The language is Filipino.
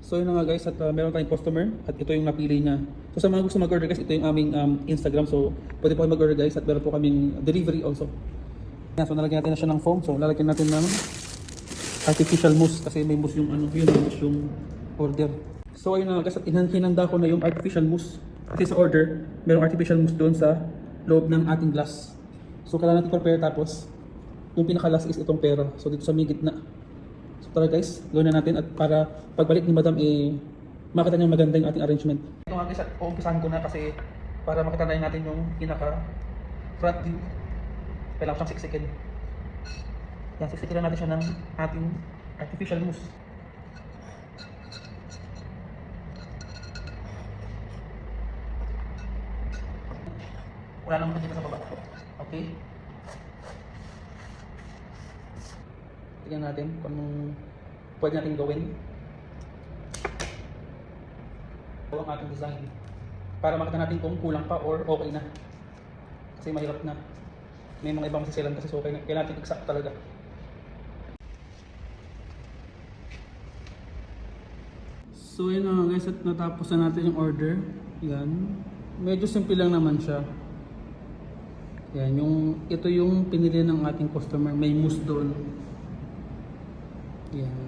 So yun na nga guys, at meron tayong customer at ito yung napili niya. So sa mga gusto mag-order guys, ito yung aming Instagram. So pwede po kayo mag-order guys at meron po kaming delivery also. Yan, so nalagyan natin na siya ng foam. So lalagyan natin ng artificial mousse kasi may mousse yung ano, yun yung mousse yung order. So ayun na nga guys, at hinanda ko na yung artificial mousse. Kasi sa order, merong artificial mousse doon sa loob ng ating glass. So kailangan natin prepare tapos yung pinaka-last is itong pera. So dito sa may gitna. So tara guys, gawin na natin at para pagbalik ni Madam makita niyo maganda yung ating arrangement. Ito nga guys, at uumpisahan ko na kasi para makita na natin yung pinaka front view. Kailangan siyang siksikin. Yan, siksikin natin siya ng ating artificial mousse. Wala namang makikita sa baba. Okay? Tingnan natin kung anong pwede natin gawin. Ito ang ating design. Para makita natin kung kulang pa or okay na. Kasi mahirap na. May mga ibang masisilan kasi so okay na. Kailangan natin exact talaga. So yun na guys, at natapos na natin yung order. Yan. Medyo simple lang naman siya. Yan, ito yung pinili ng ating customer. May mousse doon. Yan.